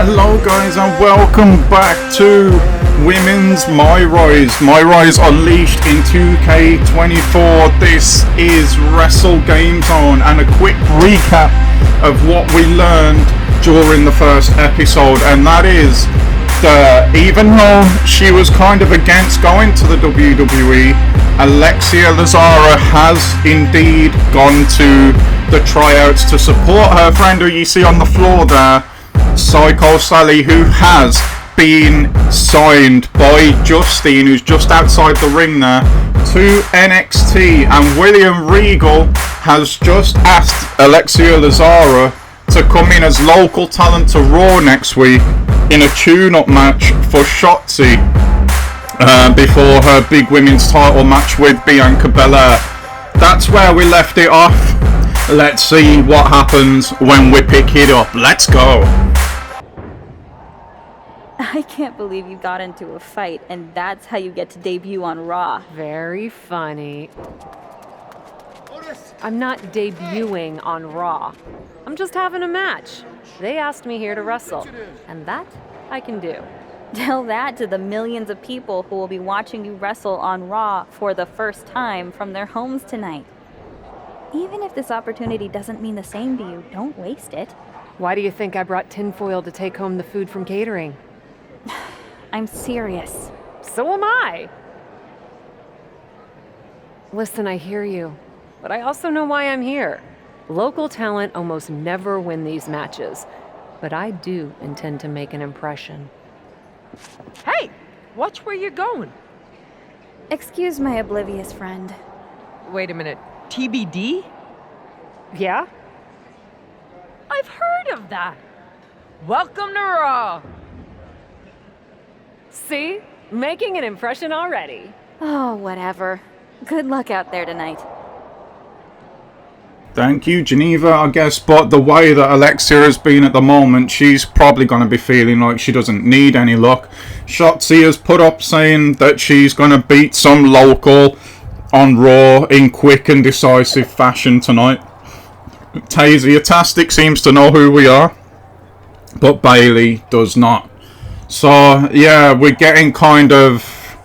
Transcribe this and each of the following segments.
Hello guys and welcome back to Women's My Rise Unleashed in 2K24. This is Wrestle Game Zone and a quick recap of what we learned during the first episode, and that is that even though she was kind of against going to the WWE, ALEXIA has indeed gone to the tryouts to support her friend who you see on the floor there, Psycho Sally, who has been signed by Justine, who's just outside the ring there, to NXT, and William Regal has just asked ALEXIA to come in as local talent to Raw next week in a tune-up match for Shotzi before her big women's title match with Bianca Belair. That's where we left it off. Let's see what happens when we pick it up. Let's go. I can't believe you got into a fight and that's how you get to debut on Raw. Very funny. I'm not debuting on Raw. I'm just having a match. They asked me here to wrestle, and that I can do. Tell that to the millions of people who will be watching you wrestle on Raw for the first time from their homes tonight. Even if this opportunity doesn't mean the same to you, don't waste it. Why do you think I brought tinfoil to take home the food from catering? I'm serious. So am I. Listen, I hear you, but I also know why I'm here. Local talent almost never win these matches, but I do intend to make an impression. Hey, watch where you're going. Excuse my oblivious friend. Wait a minute, TBD? Yeah? I've heard of that. Welcome to Raw. See? Making an impression already. Oh, whatever. Good luck out there tonight. Thank you, Geneva, I guess, but the way that ALEXIA has been at the moment, she's probably going to be feeling like she doesn't need any luck. Shotzi has put up saying that she's going to beat some local on Raw in quick and decisive fashion tonight. Tasia-tastic seems to know who we are, but Bailey does not. So, yeah, we're getting kind of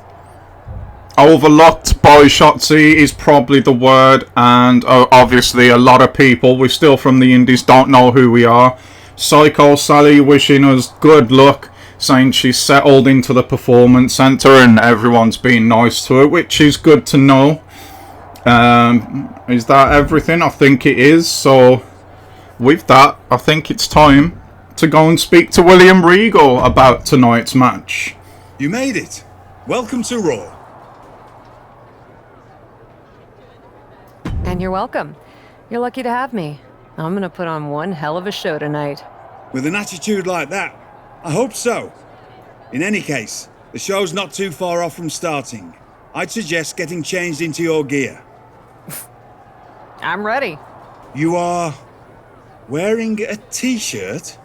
overlooked by Shotzi is probably the word, and obviously a lot of people, we're still from the indies, don't know who we are. Psycho Sally wishing us good luck, saying she's settled into the performance centre and everyone's been nice to her, which is good to know. Is that everything? I think it is. So with that, I think it's time to go and speak to William Regal about tonight's match. You made it. Welcome to Raw. And you're welcome. You're lucky to have me. I'm gonna put on one hell of a show tonight. With an attitude like that, I hope so. In any case, the show's not too far off from starting. I'd suggest getting changed into your gear. I'm ready. You are wearing a t-shirt?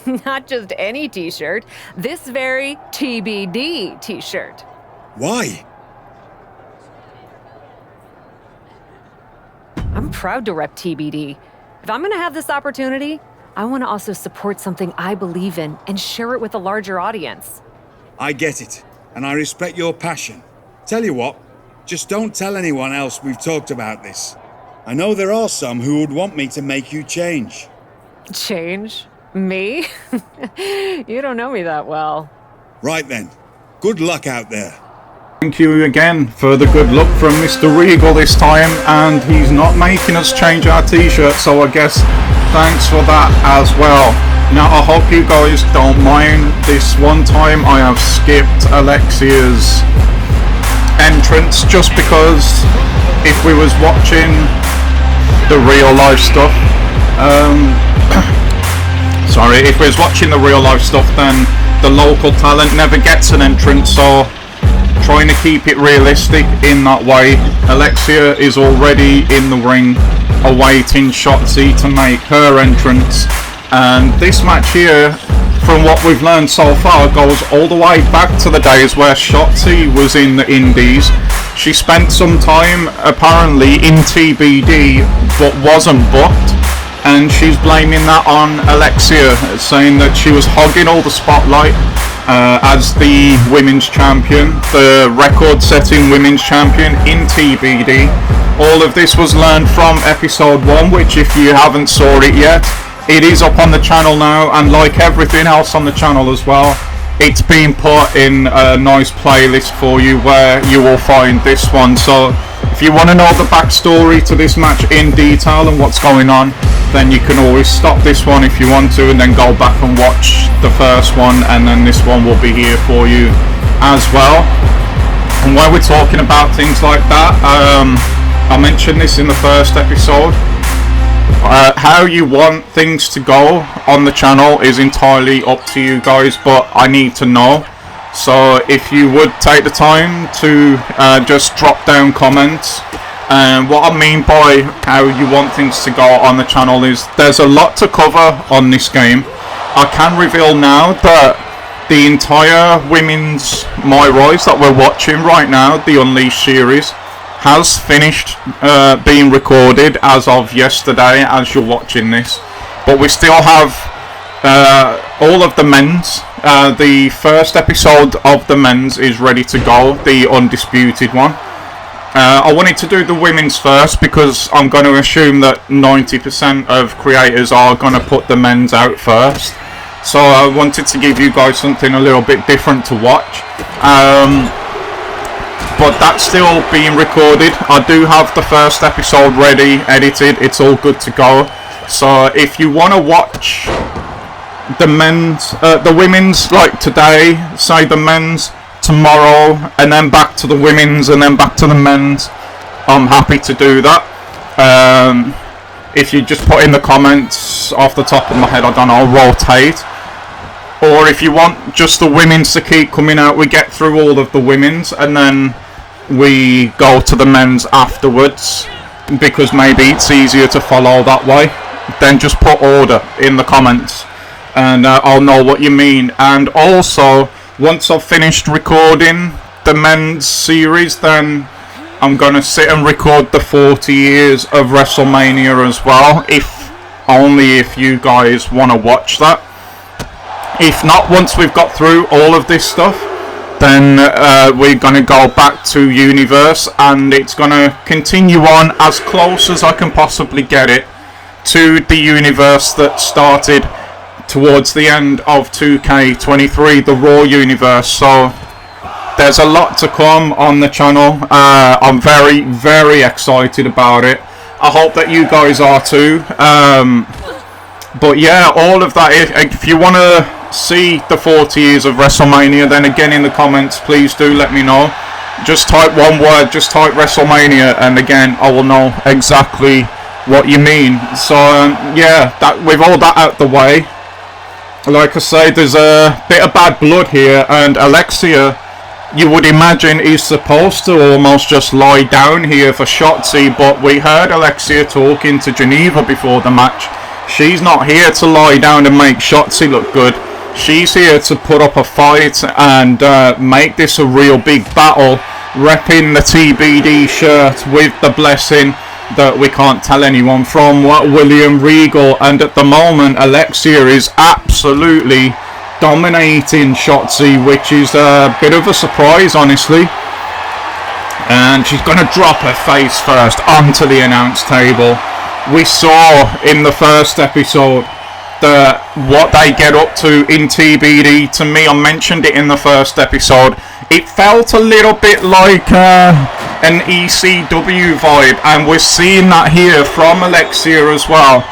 Not just any t-shirt, this very TBD t-shirt. Why? I'm proud to rep TBD. If I'm gonna have this opportunity, I want to also support something I believe in and share it with a larger audience. I get it, and I respect your passion. Tell you what, just don't tell anyone else we've talked about this. I know there are some who would want me to make you change. Change? Me? You don't know me that well. Right then, good luck out there. Thank you again for the good luck from Mr. Regal this time, and he's not making us change our t-shirt, so I guess thanks for that as well. Now I hope you guys don't mind, this one time I have skipped ALEXIA's entrance just because if we was watching the real life stuff, if we was watching the real life stuff, then the local talent never gets an entrance, so trying to keep it realistic in that way. ALEXIA is already in the ring awaiting Shotzi to make her entrance, and this match here, from what we've learned so far, goes all the way back to the days where Shotzi was in the indies. She spent some time apparently in TBD but wasn't booked, and she's blaming that on Alexia, saying that she was hogging all the spotlight as the women's champion, the record-setting women's champion in TBD. All of this was learned from episode 1, which if you haven't saw it yet, it is up on the channel now, and like everything else on the channel as well, it's been put in a nice playlist for you where you will find this one. So if you want to know the backstory to this match in detail and what's going on, then you can always stop this one if you want to and then go back and watch the first one, and then this one will be here for you as well. And while we're talking about things like that, I mentioned this in the first episode. How you want things to go on the channel is entirely up to you guys, but I need to know. So if you would take the time to just drop down comments. And what I mean by how you want things to go on the channel is there's a lot to cover on this game. I can reveal now that the entire women's My Rise that we're watching right now, the Unleashed series, has finished being recorded as of yesterday as you're watching this. But we still have all of the men's. The first episode of the men's is ready to go, the undisputed one. I wanted to do the women's first because I'm going to assume that 90% of creators are going to put the men's out first. So I wanted to give you guys something a little bit different to watch. But that's still being recorded. I do have the first episode ready, edited, it's all good to go. So if you want to watch the men's, the women's like today, say the men's tomorrow, and then back to the women's, and then back to the men's, I'm happy to do that. If you just put in the comments off the top of my head, I don't know, rotate. Or if you want just the women's to keep coming out, we get through all of the women's and then we go to the men's afterwards, because maybe it's easier to follow that way. Then just put order in the comments and I'll know what you mean. And also, once I've finished recording the men's series, then I'm going to sit and record the 40 years of WrestleMania as well, only if you guys want to watch that. If not, once we've got through all of this stuff, then we're going to go back to Universe, and it's going to continue on as close as I can possibly get it to the universe that started towards the end of 2K23, the Raw universe. So there's a lot to come on the channel. I'm very, very excited about it. I hope that you guys are too. But yeah, all of that, if you want to see the 40 years of WrestleMania, then again in the comments, please do let me know. Just type one word, just type WrestleMania, and again I will know exactly what you mean. So yeah, that with all that out the way, like I say, there's a bit of bad blood here, and Alexia, you would imagine, is supposed to almost just lie down here for Shotzi, but we heard Alexia talking to Geneva before the match. She's not here to lie down and make Shotzi look good. She's here to put up a fight and make this a real big battle, repping the TBD shirt with the blessing that we can't tell anyone from William Regal. And at the moment, Alexia is absolutely dominating Shotzi, which is a bit of a surprise, honestly. And she's going to drop her face first onto the announce table. We saw in the first episode that what they get up to in TBD, to me, I mentioned it in the first episode, it felt a little bit like an ECW vibe, and we're seeing that here from Alexia as well.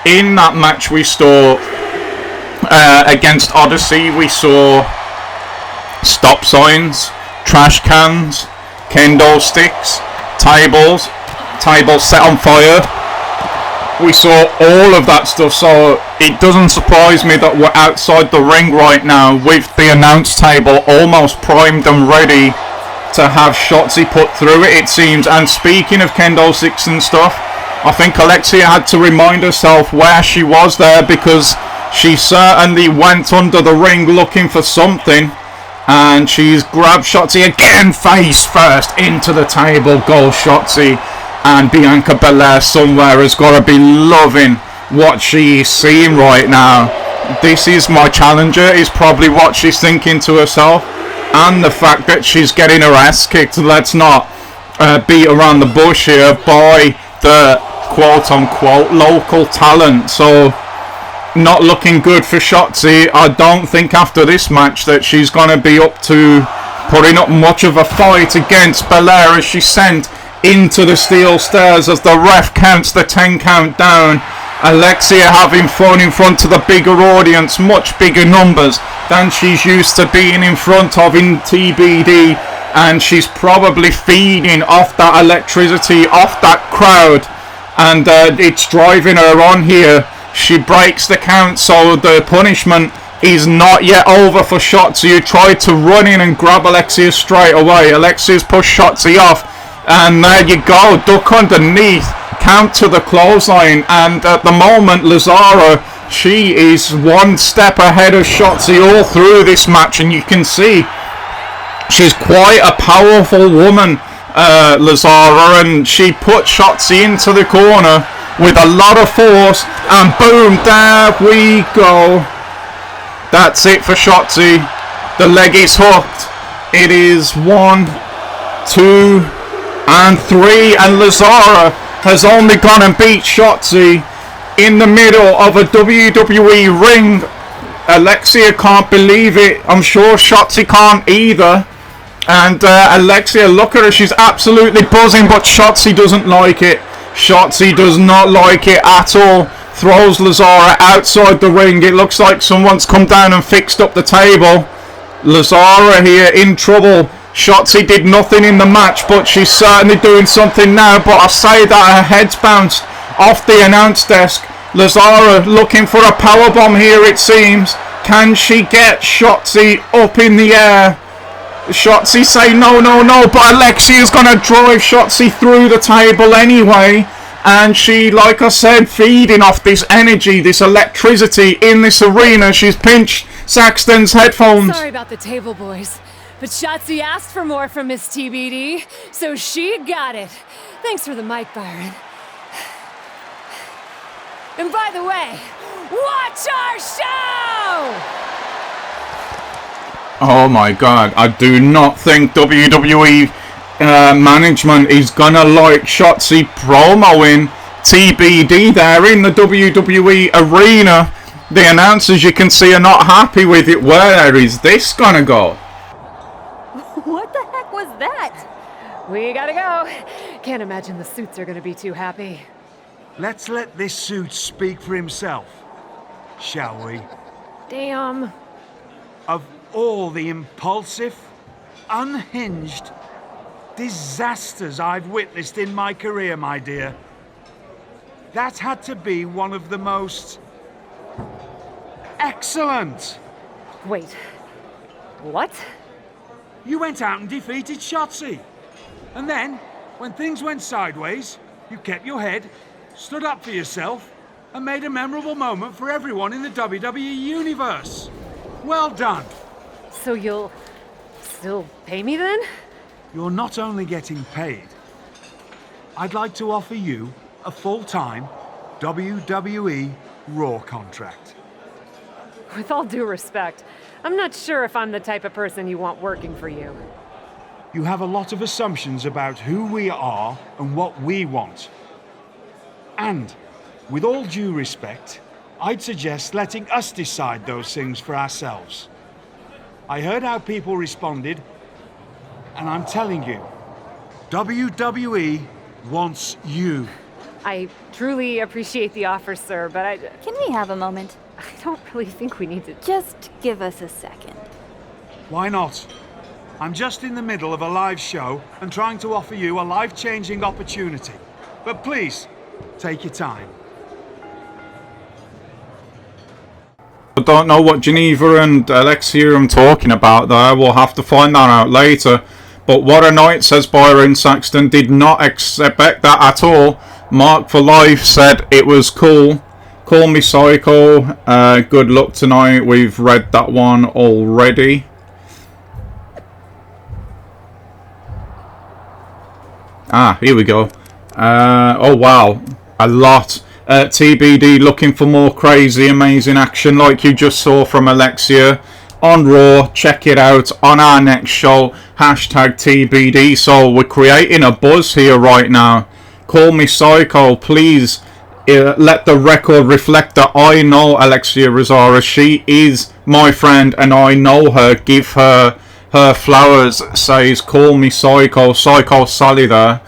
In that match we saw against Odyssey, we saw stop signs, trash cans, kendo sticks, tables set on fire. We saw all of that stuff, so it doesn't surprise me that we're outside the ring right now with the announce table almost primed and ready to have Shotzi put through it seems. And speaking of kendo sticks and stuff, I think Alexia had to remind herself where she was there, because she certainly went under the ring looking for something, and she's grabbed Shotzi again, face first into the table. Goes Shotzi. And Bianca Belair somewhere has got to be loving what she's seeing right now. This is my challenger, is probably what she's thinking to herself. And the fact that she's getting her ass kicked, let's not beat around the bush here, by the quote-unquote local talent. So, not looking good for Shotzi. I don't think after this match that she's going to be up to putting up much of a fight against Belair as she's sent into the steel stairs as the ref counts the 10 count down. Alexia having fun in front of the bigger audience, much bigger numbers than she's used to being in front of in TBD, and she's probably feeding off that electricity, off that crowd, and it's driving her on here. She breaks the count, so the punishment is not yet over for Shotzi, who tried to run in and grab Alexia straight away. Alexia's pushed Shotzi off, and there you go, duck underneath, count to the clothesline, and at the moment Lazara, she is one step ahead of Shotzi all through this match, and you can see she's quite a powerful woman, Lazara, and she put Shotzi into the corner with a lot of force, and boom, there we go. That's it for Shotzi. The leg is hooked. It is 1, 2, and 3, and Lazara has only gone and beat Shotzi in the middle of a WWE ring. Alexia can't believe it. I'm sure Shotzi can't either. And Alexia, look at her, she's absolutely buzzing, but Shotzi doesn't like it. Shotzi does not like it at all. Throws Lazara outside the ring. It looks like someone's come down and fixed up the table. Lazara here in trouble. Shotzi did nothing in the match, but she's certainly doing something now. But I say that her head's bounced off the announce desk. Lazara looking for a powerbomb here, it seems. Can she get Shotzi up in the air? Shotzi say no, no, no, but Alexia's going to drive Shotzi through the table anyway. And she, like I said, feeding off this energy, this electricity in this arena. She's pinched Saxton's headphones. Sorry about the table, boys, but Shotzi asked for more from Miss TBD, so she got it. Thanks for the mic, Byron. And by the way, watch our show! Oh my god, I do not think WWE management is gonna like Shotzi promoing TBD there in the WWE arena. The announcers, you can see, are not happy with it. Where is this gonna go? What the heck was that? We gotta go. Can't imagine the suits are gonna be too happy. Let's let this suit speak for himself, shall we? Damn. Of all the impulsive, unhinged disasters I've witnessed in my career, my dear, that had to be one of the most excellent. Wait. What? You went out and defeated Shotzi. And then, when things went sideways, you kept your head, stood up for yourself, and made a memorable moment for everyone in the WWE universe. Well done. So you'll still pay me then? You're not only getting paid, I'd like to offer you a full-time WWE Raw contract. With all due respect, I'm not sure if I'm the type of person you want working for you. You have a lot of assumptions about who we are and what we want. And, with all due respect, I'd suggest letting us decide those things for ourselves. I heard how people responded, and I'm telling you, WWE wants you. I truly appreciate the offer, sir, but Can we have a moment? I don't really think we need to... Just give us a second. Why not? I'm just in the middle of a live show and trying to offer you a life-changing opportunity. But please, take your time. I don't know what Geneva and Alexia are talking about there. We'll have to find that out later. But what a night, says Byron Saxton. Did not expect that at all. Mark for Life said it was cool. Call me Psycho. Good luck tonight. We've read that one already. Ah, here we go. Oh wow. A lot TBD looking for more crazy, amazing action like you just saw from Alexia on Raw. Check it out on our next show. Hashtag TBD. So we're creating a buzz here right now. Call me psycho, please. Let the record reflect that I know Alexia Rosara. She is my friend and I know her. Give her flowers. Says call me psycho. Psycho Sally there.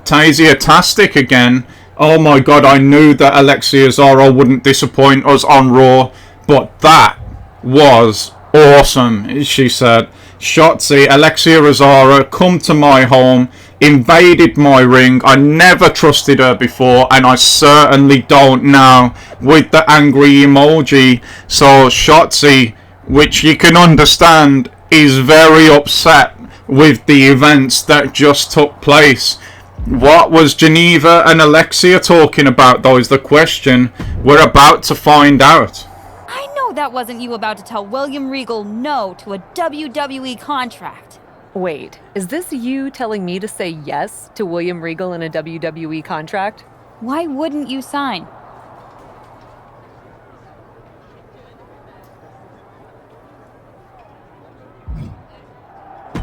Tasia-tastic again. Oh my god, I knew that Alexia Rosara wouldn't disappoint us on Raw, but that was awesome, she said. Shotzi, Alexia Rosara, come to my home, invaded my ring. I never trusted her before, and I certainly don't now, with the angry emoji. So Shotzi, which you can understand, is very upset with the events that just took place. What was Geneva and Alexia talking about, though, is the question. We're about to find out. I know that wasn't you about to tell William Regal no to a WWE contract. Wait, is this you telling me to say yes to William Regal in a WWE contract? Why wouldn't you sign?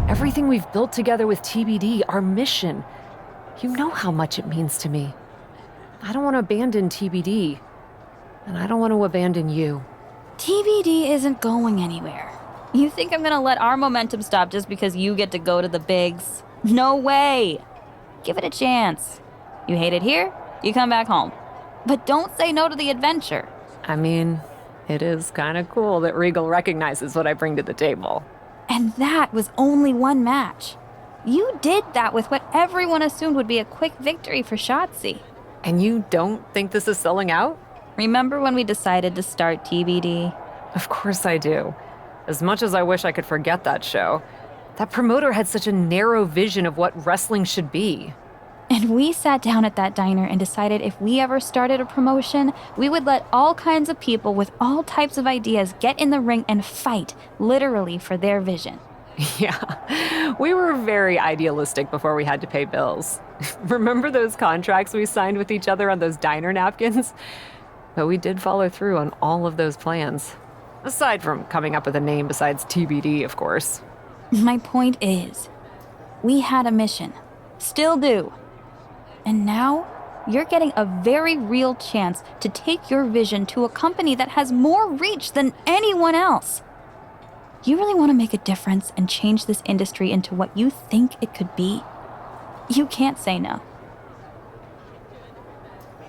Everything we've built together with TBD, our mission. You know how much it means to me. I don't want to abandon TBD, and I don't want to abandon you. TBD isn't going anywhere. You think I'm gonna let our momentum stop just because you get to go to the bigs? No way! Give it a chance. You hate it here, you come back home. But don't say no to the adventure. I mean, it is kind of cool that Regal recognizes what I bring to the table. And that was only one match. You did that with what everyone assumed would be a quick victory for Shotzi. And you don't think this is selling out? Remember when we decided to start TBD? Of course I do. As much as I wish I could forget that show, that promoter had such a narrow vision of what wrestling should be. And we sat down at that diner and decided if we ever started a promotion, we would let all kinds of people with all types of ideas get in the ring and fight, literally, for their vision. Yeah, we were very idealistic before we had to pay bills. Remember those contracts we signed with each other on those diner napkins? But we did follow through on all of those plans. Aside from coming up with a name besides TBD, of course. My point is, we had a mission. Still do. And now, you're getting a very real chance to take your vision to a company that has more reach than anyone else. You really want to make a difference and change this industry into what you think it could be? You can't say no.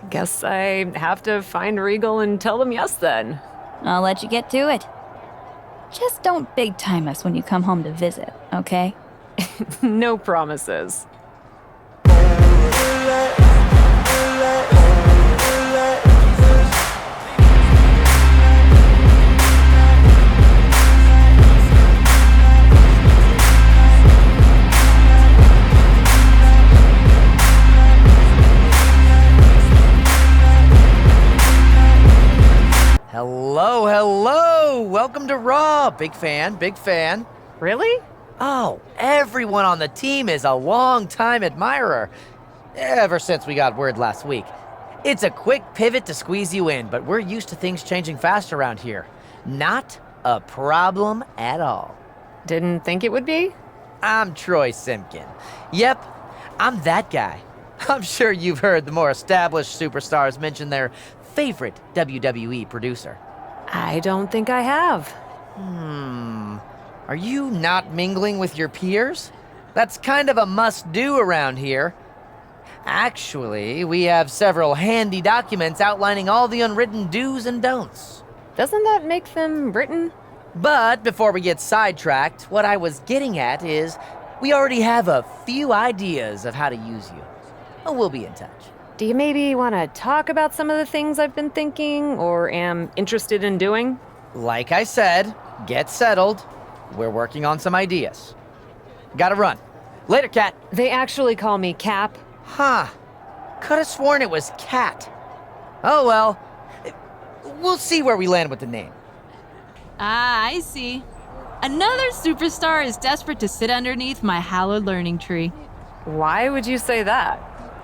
Guess I have to find Regal and tell them yes then. I'll let you get to it. Just don't big time us when you come home to visit, okay? No promises. Hello, hello! Welcome to Raw! Big fan, big fan. Really? Oh, everyone on the team is a long-time admirer. Ever since we got word last week. It's a quick pivot to squeeze you in, but we're used to things changing fast around here. Not a problem at all. Didn't think it would be? I'm Troy Simpkin. Yep, I'm that guy. I'm sure you've heard the more established superstars mention their favorite WWE producer. I don't think I have. Are you not mingling with your peers? That's kind of a must-do around here. Actually, we have several handy documents outlining all the unwritten do's and don'ts. Doesn't that make them written? But before we get sidetracked, what I was getting at is we already have a few ideas of how to use you. We'll be in touch. Do you maybe want to talk about some of the things I've been thinking or am interested in doing? Like I said, get settled. We're working on some ideas. Gotta run. Later, Cat. They actually call me Cap. Huh. Could have sworn it was Cat. Oh well. We'll see where we land with the name. Ah, I see. Another superstar is desperate to sit underneath my hallowed learning tree. Why would you say that?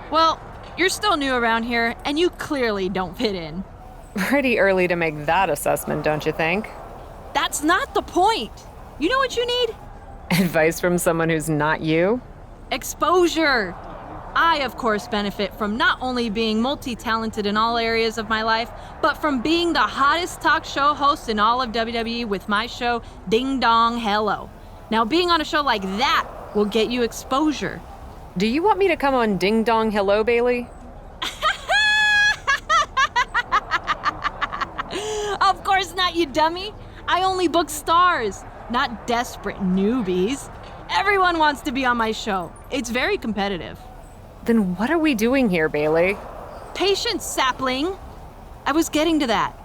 Well, You're still new around here, and you clearly don't fit in. Pretty early to make that assessment, don't you think? That's not the point. You know what you need? Advice from someone who's not you? Exposure. I, of course, benefit from not only being multi-talented in all areas of my life, but from being the hottest talk show host in all of WWE with my show, Ding Dong Hello. Now, being on a show like that will get you exposure. Do you want me to come on Ding Dong Hello, Bailey? Of course not, you dummy. I only book stars, not desperate newbies. Everyone wants to be on my show. It's very competitive. Then what are we doing here, Bailey? Patience, sapling. I was getting to that.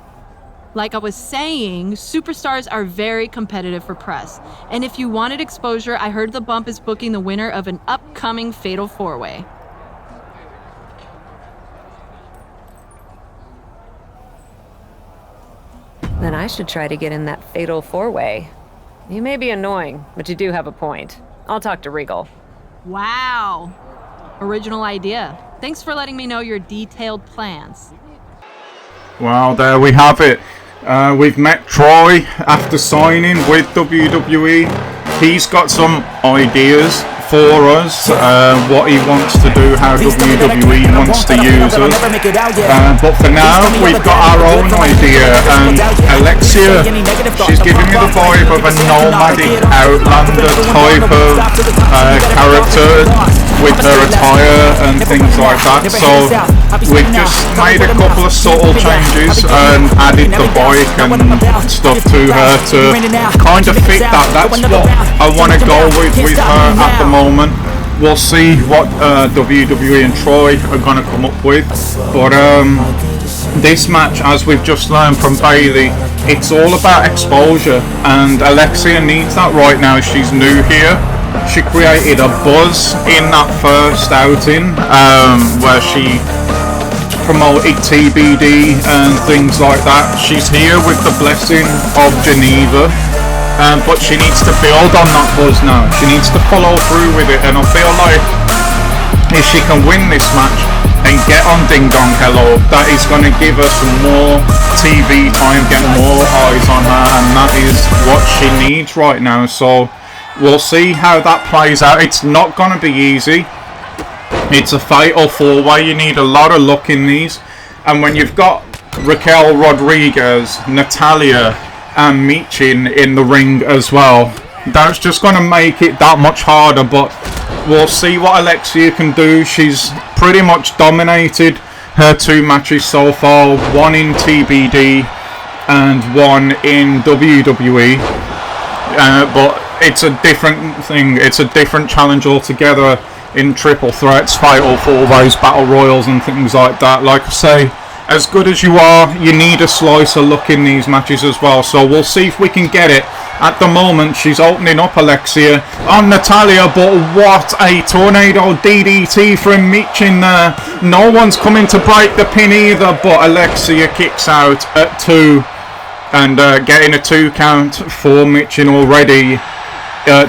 Like I was saying, superstars are very competitive for press. And if you wanted exposure, I heard The Bump is booking the winner of an upcoming Fatal 4-Way. Then I should try to get in that Fatal 4-Way. You may be annoying, but you do have a point. I'll talk to Regal. Wow. Original idea. Thanks for letting me know your detailed plans. Well, there we have it. We've met Troy after signing with WWE. He's got some ideas for us, what he wants to do, how WWE wants to use us. But for now, we've got our own idea, and Alexia, she's giving me the vibe of a nomadic outlander type of character with her attire and things like that. So we've just made a couple of subtle changes and added the bike and stuff to her to kind of fit that. That's what I want to go with her at the moment. We'll see what WWE and Troy are going to come up with. But this match, as we've just learned from Bailey, it's all about exposure, and Alexia needs that right now. She's new here. She created a buzz in that first outing where she promoted TBD and things like that. She's here with the blessing of Geneva. But she needs to build on that buzz now. She needs to follow through with it, and I feel like if she can win this match and get on Ding Dong Hello, that is going to give her some more TV time, get more eyes on her, and that is what she needs right now. So we'll see how that plays out. It's not going to be easy. It's a fatal 4-way. You need a lot of luck in these, and when you've got Raquel Rodriguez, Natalya, and Michin in the ring as well, that's just going to make it that much harder. But we'll see what Alexia can do. She's pretty much dominated her 2 matches so far, 1 in TBD and 1 in WWE, but it's a different thing. It's a different challenge altogether in triple threats, fatal 4-ways, battle royals and things like that. Like I say, as good as you are, you need a slice of luck in these matches as well. So we'll see if we can get it. At the moment, she's opening up Alexia on Natalya, but what a tornado DDT from Michin there. No one's coming to break the pin either, but Alexia kicks out at 2 and getting a 2 count for Michin already.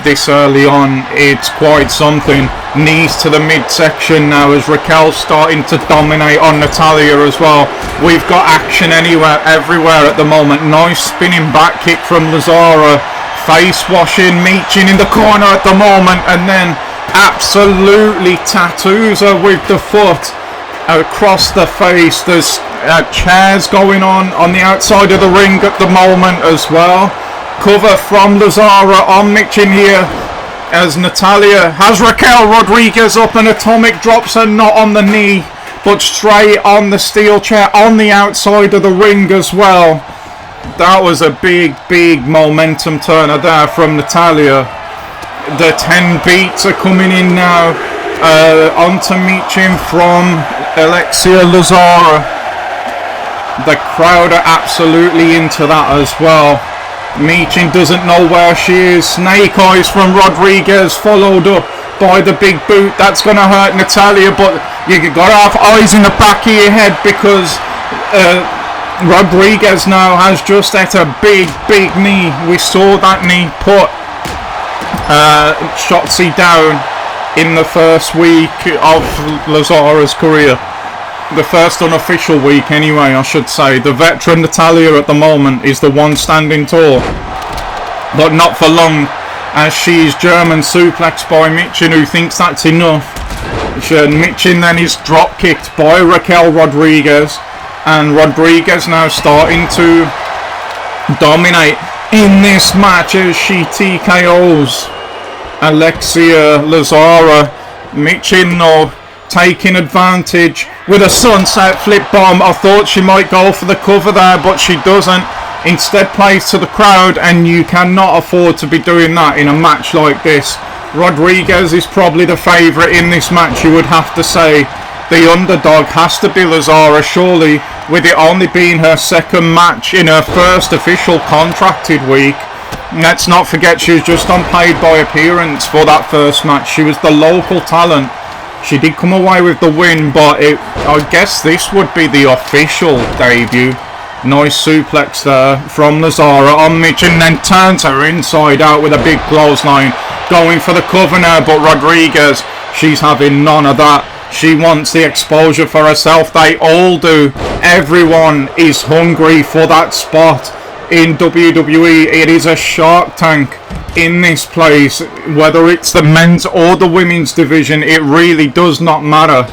This early on, it's quite something. Knees to the midsection now as Raquel's starting to dominate on Natalya as well. We've got action everywhere at the moment. Nice spinning back kick from Lazara. Face washing Michin in the corner at the moment, and then absolutely tattoos her with the foot across the face. There's chairs going on the outside of the ring at the moment as well. Cover from Lazara on Michin here as Natalya has Raquel Rodriguez up, and Atomic drops her not on the knee but straight on the steel chair on the outside of the ring as well. That was a big momentum turner there from Natalya. The 10 beats are coming in now onto Michin from Alexia Lazara. The crowd are absolutely into that as well. Michin doesn't know where she is. Snake eyes from Rodriguez, followed up by the big boot. That's going to hurt Natalya, but you got to have eyes in the back of your head because Rodriguez now has just at a big knee. We saw that knee put Shotzi down in the first week of Lazara's career. The first unofficial week anyway, I should say. The veteran Natalya at the moment is the one standing tall, but not for long, as she's German suplexed by Michin, who thinks that's enough. Michin then is drop kicked by Raquel Rodriguez, and Rodriguez now starting to dominate in this match as she TKOs Alexia Lazara. Michin though taking advantage with a sunset flip bomb. I thought she might go for the cover there, but she doesn't. Instead plays to the crowd, and you cannot afford to be doing that in a match like this. Rodriguez is probably the favourite in this match, you would have to say. The underdog has to be Lazara, surely, with it only being her second match in her first official contracted week. Let's not forget she was just on paid by appearance for that first match. She was the local talent. She did come away with the win, but I guess this would be the official debut. Nice suplex there from Lazara on Michin, then turns her inside out with a big clothesline. Going for the cover now, but Rodriguez, she's having none of that. She wants the exposure for herself. They all do. Everyone is hungry for that spot in WWE. It is a Shark Tank in this place. Whether it's the men's or the women's division, it really does not matter.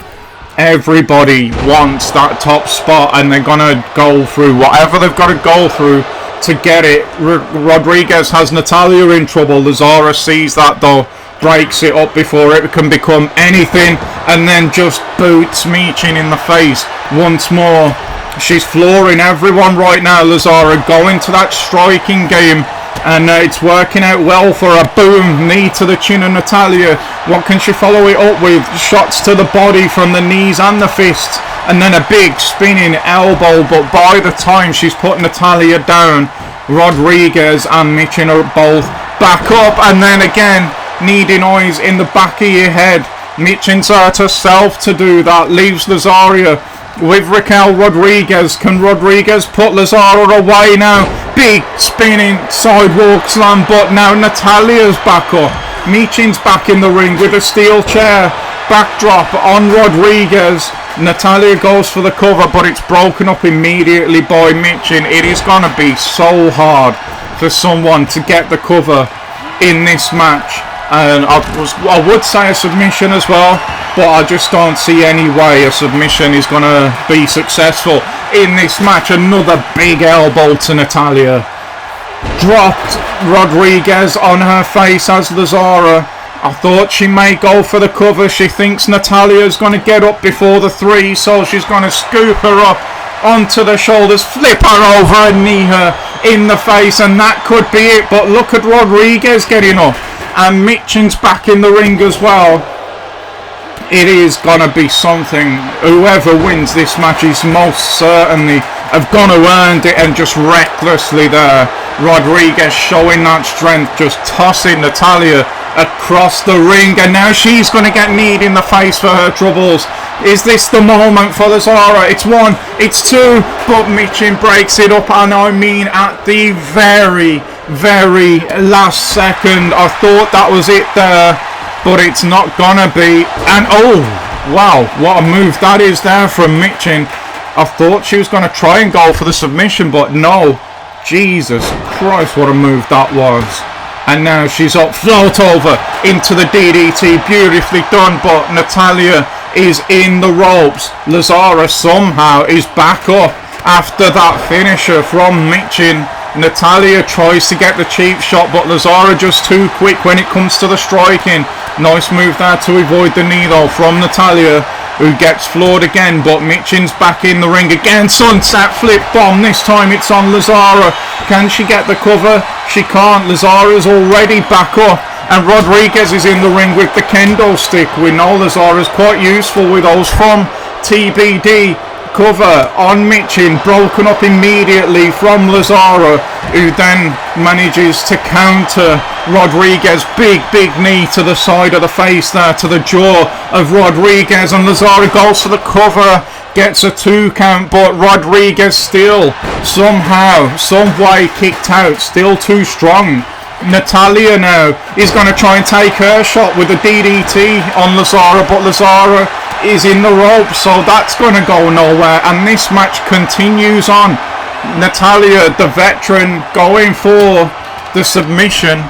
Everybody wants that top spot, and they're gonna go through whatever they've got to go through to get it. Rodriguez has Natalya in trouble. Lazara sees that though, breaks it up before it can become anything, and then just boots Michin in the face once more. She's flooring everyone right now, Lazara, going to that striking game, and it's working out well for her. Boom, knee to the chin of Natalya. What can she follow it up with? Shots to the body from the knees and the fists, and then a big spinning elbow. But by the time she's put Natalya down, Rodriguez and Michin are both back up, and then again, needing eyes in the back of your head. Michin's hurt herself to do that, leaves Lazara with Raquel Rodriguez. Can Rodriguez put Lazara away now? Big spinning sidewalk slam, but now Natalya's back up. Michin's back in the ring with a steel chair. Backdrop on Rodriguez. Natalya goes for the cover, but it's broken up immediately by Michin. It is going to be so hard for someone to get the cover in this match. And I would say a submission as well, but I just don't see any way a submission is going to be successful in this match. Another big elbow to Natalya. Dropped Rodriguez on her face as Lazara. I thought she may go for the cover. She thinks Natalya's going to get up before the three, so she's going to scoop her up onto the shoulders, flip her over and knee her in the face, and that could be it. But look at Rodriguez getting up, and Michin's back in the ring as well. It is going to be something. Whoever wins this match is most certainly have gone to earn it, and just recklessly there, Rodriguez showing that strength, just tossing Natalya across the ring, and now she's going to get kneed in the face for her troubles. Is this the moment for Lazara? It's one, it's two, but Michin breaks it up, and I mean at the very last second. I thought that was it there, but it's not gonna be. And oh wow, what a move that is there from Michin. I thought she was gonna try and go for the submission, but no. Jesus Christ, what a move that was. And now she's up, float over into the DDT, beautifully done, but Natalya is in the ropes. Lazara somehow is back up after that finisher from Michin. Natalya tries to get the cheap shot, but Lazara just too quick when it comes to the striking. Nice move there to avoid the knee though from Natalya, who gets floored again, but Michin's back in the ring again. Sunset flip bomb, this time it's on Lazara. Can she get the cover? She can't. Lazara's already back up, and Rodriguez is in the ring with the kendo stick. We know Lazara's quite useful with those from TBD. Cover on Michin, broken up immediately from Lazara, who then manages to counter Rodriguez. Big knee to the side of the face there, to the jaw of Rodriguez, and Lazara goes for the cover, gets a 2 count, but Rodriguez still somehow, some way kicked out, still too strong. Natalia now is going to try and take her shot with a DDT on Lazara, but Lazara is in the rope, so that's going to go nowhere, and this match continues on. Natalia, the veteran, going for the submission,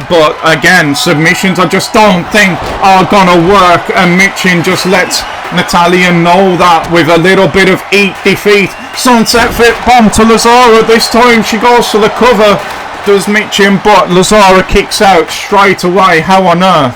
but again, submissions I just don't think are going to work, and Michin just lets Natalia know that with a little bit of eat defeat. Sunset flip bomb to Lazara. This time she goes to the cover, does Michin, but Lazara kicks out straight away. How on earth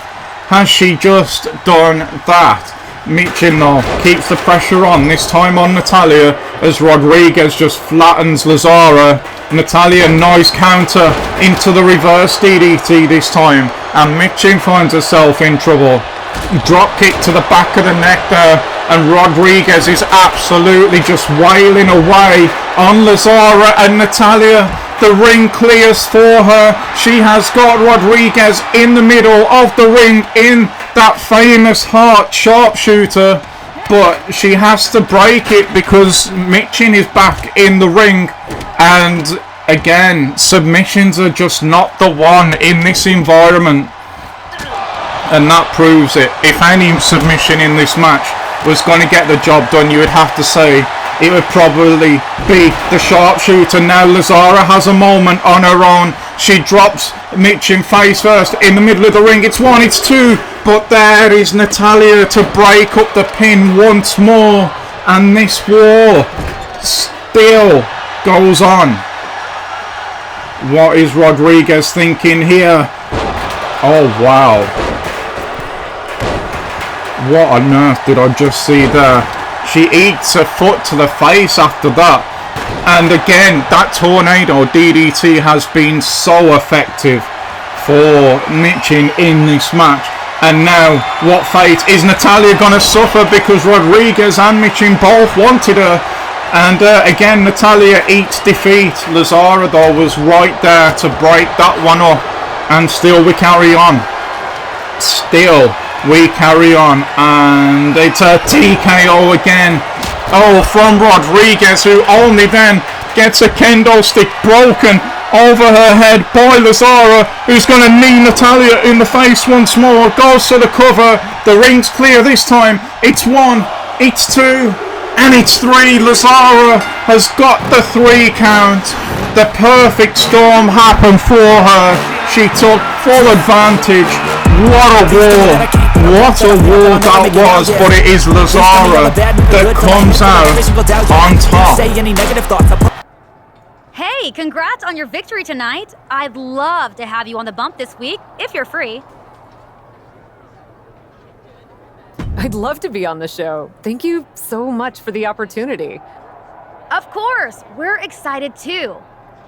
has she just done that? Michin though keeps the pressure on, this time on Natalia, as Rodriguez just flattens Lazara. Natalia, nice counter into the reverse DDT this time, and Michin finds herself in trouble. Drop kick to the back of the neck there, and Rodriguez is absolutely just wailing away on Lazara, and Natalia, the ring clears for her. She has got Rodriguez in the middle of the ring in that famous heart sharpshooter, but she has to break it because Michin is back in the ring, and again, submissions are just not the one in this environment. And that proves it. If any submission in this match was going to get the job done, you would have to say it would probably be the sharpshooter. Now Lazara has a moment on her own. She drops Michin face first in the middle of the ring. It's 1, it's 2, but there is Natalia to break up the pin once more, and this war still goes on. What is Rodriguez thinking here? Oh wow. What on earth did I just see there? She eats a foot to the face after that. And again, that tornado DDT has been so effective for Michin in this match. And now, what fate is Natalia going to suffer, because Rodriguez and Michin both wanted her. And again, Natalia eats defeat. Lazara though was right there to break that one up. And still we carry on. Still we carry on, and it's a TKO again. Oh, from Rodriguez, who only then gets a kendo stick broken over her head by Lazara, who's going to knee Natalia in the face once more. Goes to the cover. The ring's clear this time. It's 1, it's 2, and it's 3. Lazara has got the 3 count. The perfect storm happened for her. She took full advantage. What a war. What a war that was. But it is Lazara that comes out on top. Hey, congrats on your victory tonight. I'd love to have you on the bump this week, if you're free. I'd love to be on the show. Thank you so much for the opportunity. Of course, we're excited too.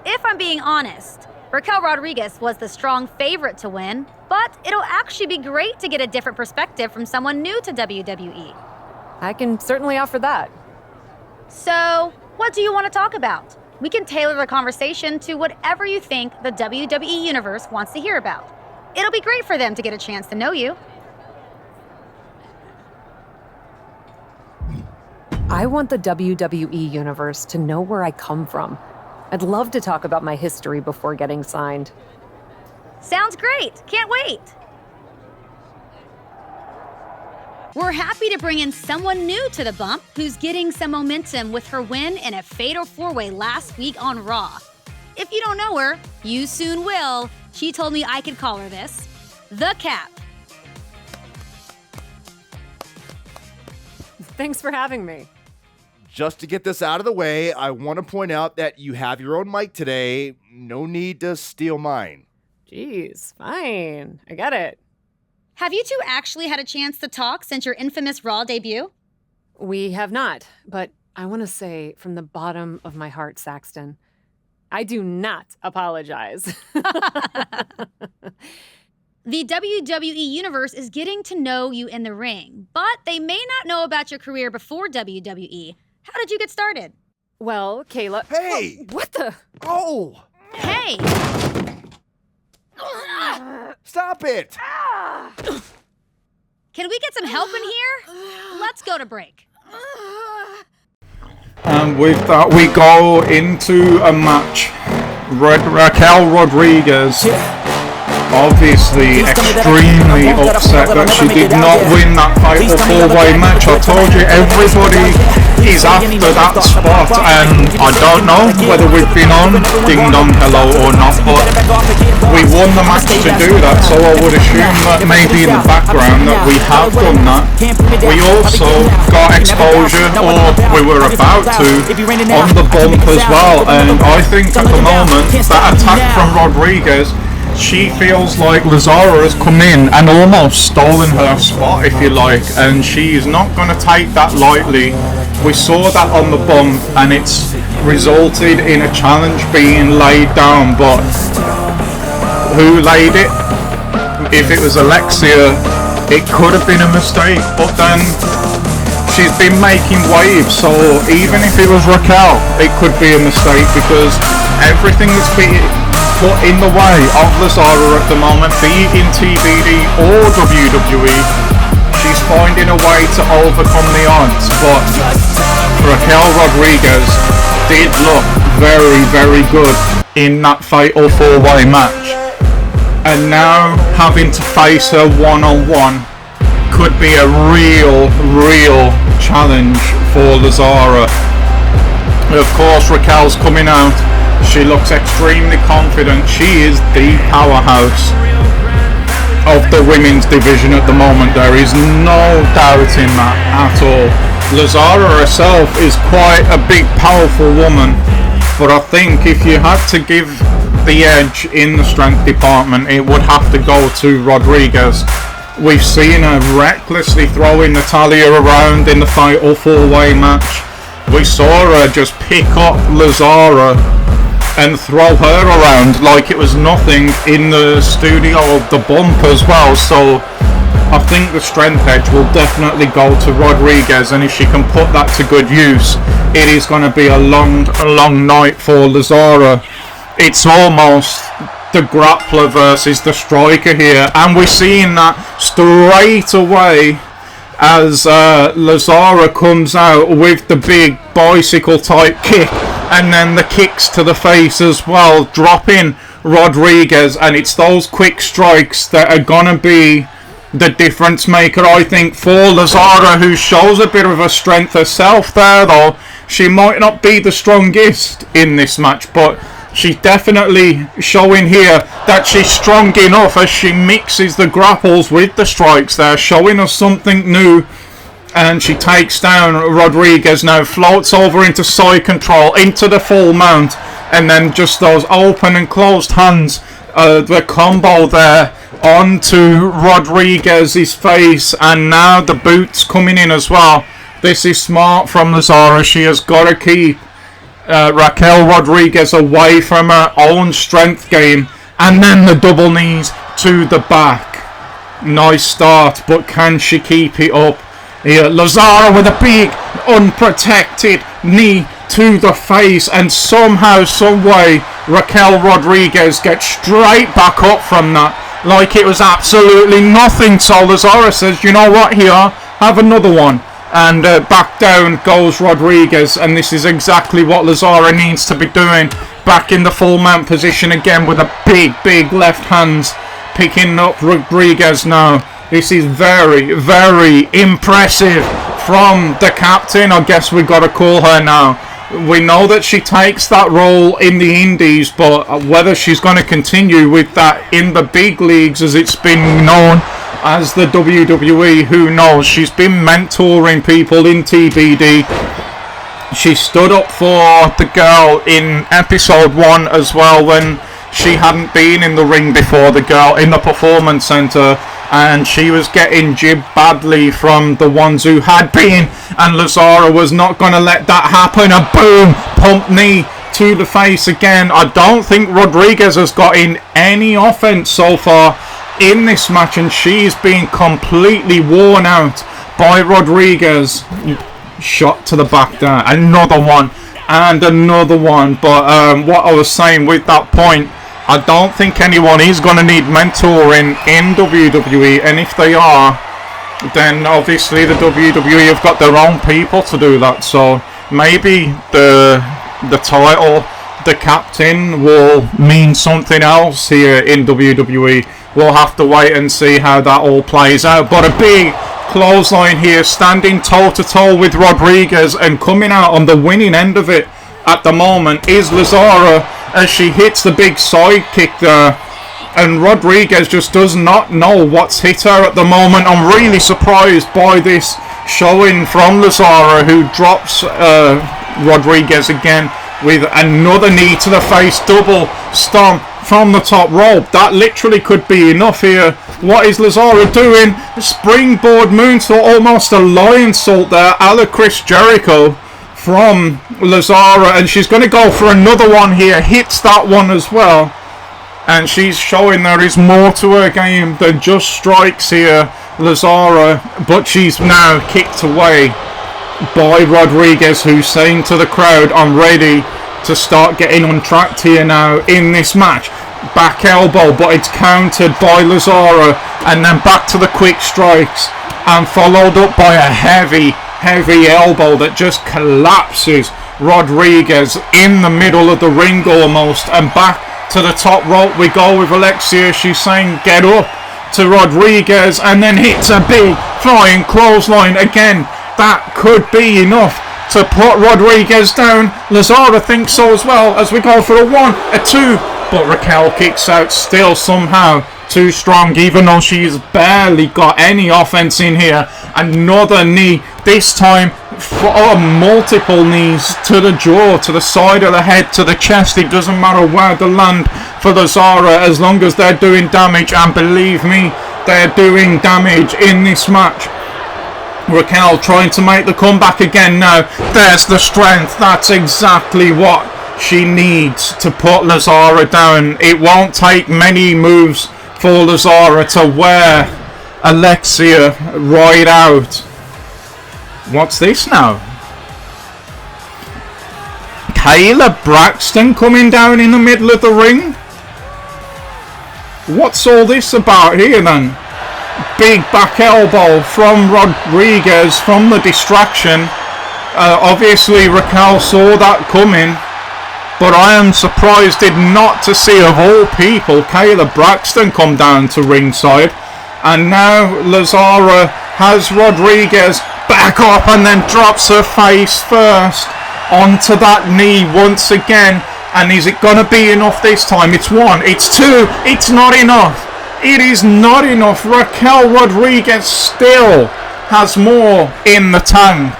If I'm being honest, Raquel Rodriguez was the strong favorite to win, but it'll actually be great to get a different perspective from someone new to WWE. I can certainly offer that. So, what do you want to talk about? We can tailor the conversation to whatever you think the WWE Universe wants to hear about. It'll be great for them to get a chance to know you. I want the WWE Universe to know where I come from. I'd love to talk about my history before getting signed. Sounds great. Can't wait. We're happy to bring in someone new to the bump who's getting some momentum with her win in a fatal 4-way last week on Raw. If you don't know her, you soon will. She told me I could call her this. The Cap. Thanks for having me. Just to get this out of the way, I want to point out that you have your own mic today. No need to steal mine. Jeez, fine. I get it. Have you two actually had a chance to talk since your infamous Raw debut? We have not, but I want to say from the bottom of my heart, Saxton, I do not apologize. The WWE Universe is getting to know you in the ring, but they may not know about your career before WWE. How did you get started? Well, Kayla... Hey! What the... Oh! Hey! Stop it! Can we get some help in here? Let's go to break. And with that, we go into a match. Raquel Rodriguez obviously extremely upset that she did not win that fatal 4-way match. I told you, everybody is after that spot, and I don't know whether we've been on Ding Dong Hello or not, but we won the match to do that, so I would assume that maybe in the background that we have done that. We also got exposure, or we were about to, on the bump as well, and I think at the moment that attack from Rodriguez, she feels like Lazara has come in and almost stolen her spot, if you like, and she is not going to take that lightly. We saw that on the bump, and it's resulted in a challenge being laid down, but who laid it? If it was Alexia, it could have been a mistake, but then she's been making waves, so even if it was Raquel, it could be a mistake, because everything that's being put in the way of Lazara at the moment, be it in TBD or WWE, she's finding a way to overcome the odds. But Raquel Rodriguez did look very, very good in that fatal 4-way match, and now having to face her one-on-one could be a real challenge for Lazara. Of course, Raquel's coming out. She looks extremely confident. She is the powerhouse of the women's division at the moment. There is no doubt in that at all. Lazara herself is quite a big, powerful woman, but I think if you had to give the edge in the strength department, it would have to go to Rodriguez. We've seen her recklessly throwing Natalya around in the fatal 4-way match. We saw her just pick up Lazara and throw her around like it was nothing in the studio of the bump as well. So I think the strength edge will definitely go to Rodriguez, and if she can put that to good use, it is going to be a long night for Lazara. It's almost the grappler versus the striker here, and we're seeing that straight away as Lazara comes out with the big bicycle type kick, and then the kicks to the face as well, dropping Rodriguez, and it's those quick strikes that are gonna be the difference maker, I think, for Lazara, who shows a bit of a strength herself there, though. She might not be the strongest in this match, but she's definitely showing here that she's strong enough as she mixes the grapples with the strikes there, showing us something new. And she takes down Rodriguez now, floats over into side control, into the full mount, and then just those open and closed hands, the combo there onto Rodriguez's face, and now the boots coming in as well. This is smart from Lazara. She has got to keep Raquel Rodriguez away from her own strength game, and then the double knees to the back. Nice start, but can she keep it up? Here, Lazara with a big unprotected knee to the face, and somehow, someway, Raquel Rodriguez gets straight back up from that like it was absolutely nothing. So Lazara says, you know what, here, have another one. And back down goes Rodriguez, and this is exactly what Lazara needs to be doing. Back in the full mount position again with a big left hands, picking up Rodriguez now. This is very impressive from the captain, I guess we got to call her now. We know that she takes that role in the indies, but whether she's going to continue with that in the big leagues, as it's been known as the WWE, who knows? She's been mentoring people in TBD. She stood up for the girl in episode 1 as well, when she hadn't been in the ring before, the girl in the performance center, and she was getting jibbed badly from the ones who had been, and Lazara was not going to let that happen. A boom, pump knee to the face again. I don't think Rodriguez has got in any offense so far in this match, and she's been completely worn out by Rodriguez. Shot to the back there, another one and another one. But what I was saying with that point, I don't think anyone is going to need mentoring in WWE, and if they are, then obviously the WWE have got their own people to do that. So maybe the title, the captain, will mean something else here in WWE. we'll have to wait and see how that all plays out. But a big clothesline here, standing toe-to-toe with Rodriguez, and coming out on the winning end of it at the moment is Lazara, as she hits the big side kick there. And Rodriguez just does not know what's hit her at the moment. I'm really surprised by this showing from Lazara, who drops Rodriguez again with another knee to the face, double stomp from the top rope. That literally could be enough here. What is Lazara doing? Springboard moonsault, almost a lion salt there, a la Chris Jericho from Lazara, and she's going to go for another one here. Hits that one as well, and she's showing there is more to her game than just strikes here, Lazara. But she's now kicked away by Rodriguez, who's saying to the crowd, I'm ready to start getting on track here now in this match. Back elbow, but it's countered by Lazara, and then back to the quick strikes, and followed up by a heavy elbow that just collapses Rodriguez in the middle of the ring almost. And back to the top rope we go with Alexia. She's saying get up to Rodriguez, and then hits a big flying clothesline again. That could be enough to put Rodriguez down. Lazara thinks so as well, as we go for a 1, a 2, but Raquel kicks out still somehow too strong, even though she's barely got any offense in here. Another knee, this time multiple knees to the jaw, to the side of the head, to the chest. It doesn't matter where they land for Lazara, as long as they're doing damage, and believe me, they're doing damage in this match. Raquel trying to make the comeback again now. There's the strength. That's exactly what she needs to put Lazara down. It won't take many moves for Lazara to wear Alexia right out. What's this now? Kayla Braxton coming down in the middle of the ring? What's all this about here then? Big back elbow from Rodriguez from the distraction. Obviously Raquel saw that coming, but I am surprised not to see, of all people, Kayla Braxton come down to ringside. And now Lazara has Rodriguez back up, and then drops her face first onto that knee once again. And is it going to be enough this time? It's 1, it's 2, it's not enough. It is not enough. Raquel Rodriguez still has more in the tank.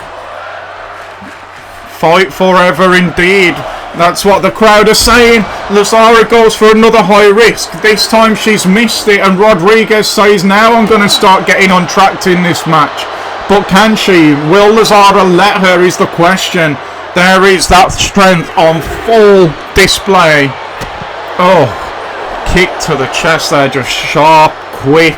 Fight forever indeed. That's what the crowd are saying. Lazara goes for another high risk. This time she's missed it, and Rodriguez says, now I'm going to start getting on track in this match. But can she? Will Lazara let her is the question. There is that strength on full display. Oh, kick to the chest there, just sharp, quick.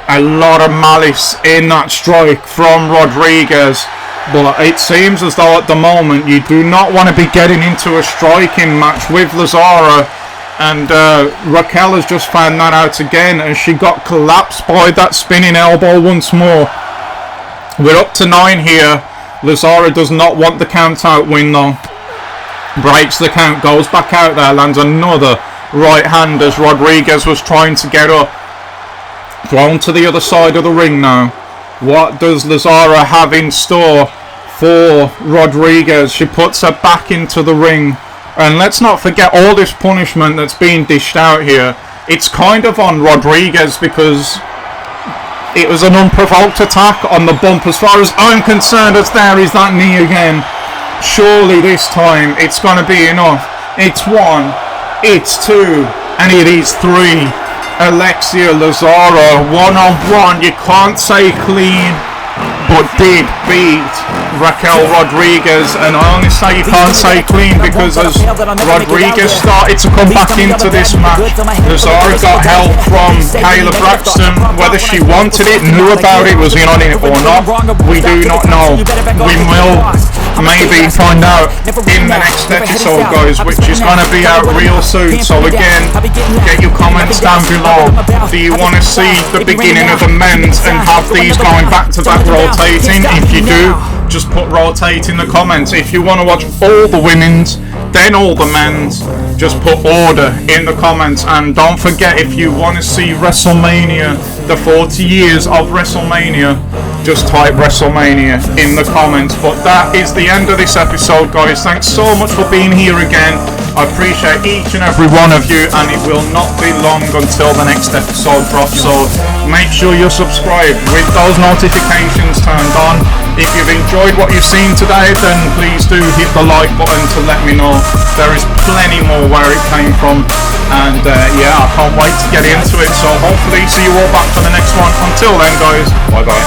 A lot of malice in that strike from Rodriguez. But it seems as though at the moment you do not want to be getting into a striking match with Lazara. And Raquel has just found that out again, as she got collapsed by that spinning elbow once more. We're up to 9 here. Lazara does not want the count out win though. Breaks the count, goes back out there, lands another right hand as Rodriguez was trying to get up. Thrown to the other side of the ring now. What does Lazara have in store for Rodriguez? She puts her back into the ring. And let's not forget all this punishment that's being dished out here. It's kind of on Rodriguez, because it was an unprovoked attack on the bump. As far as I'm concerned, as there is that knee again. Surely this time it's going to be enough. It's 1, it's 2, and it is 3. Alexia Lazara, one-on-one. You can't say clean, but did beat Raquel Rodriguez. And I only say you can't say clean because as Rodriguez started to come back into this match, Lazara got help from Kayla Braxton. Whether she wanted it, knew about it, was in on it or not, we do not know. We will maybe find out in the next episode, guys, which is going to be out real soon. So again, get your comments down below. Do you want to see the beginning of the men's and have these going back to back rotating? If you do, just put rotate in the comments. If you want to watch all the women's, then all the men's. Just put order in the comments, and don't forget, if you want to see WrestleMania, the 40 years of WrestleMania, just type WrestleMania in the comments. But that is the end of this episode, guys. Thanks so much for being here again. I appreciate each and every one of you, and it will not be long until the next episode drops, so make sure you're subscribed with those notifications turned on. If you've enjoyed what you've seen today, then please do hit the like button to let me know. There is plenty more where it came from, and yeah, I can't wait to get into it. So hopefully see you all back for the next one. Until then, guys, bye bye.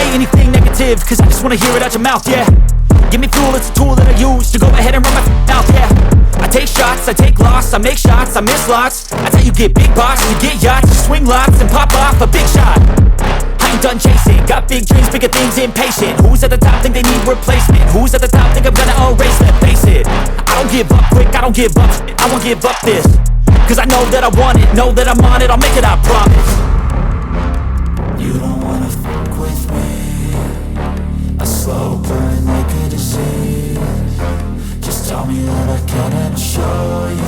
Anything negative, cause I just wanna hear it out your mouth, yeah. Give me fuel, it's a tool that I use to go ahead and run my mouth, yeah. I take shots, I take loss, I make shots, I miss lots. That's how you get big boss, you get yachts, you swing lots and pop off a big shot. I ain't done chasing, got big dreams, bigger things, impatient. Who's at the top think they need replacement? Who's at the top think I'm gonna erase them? Face it, I don't give up quick, I don't give up shit, I won't give up this. Cause I know that I want it, know that I'm on it, I'll make it, I promise. You don't wanna fuck with me. A slow burn like a disease. Just tell me that I can and show you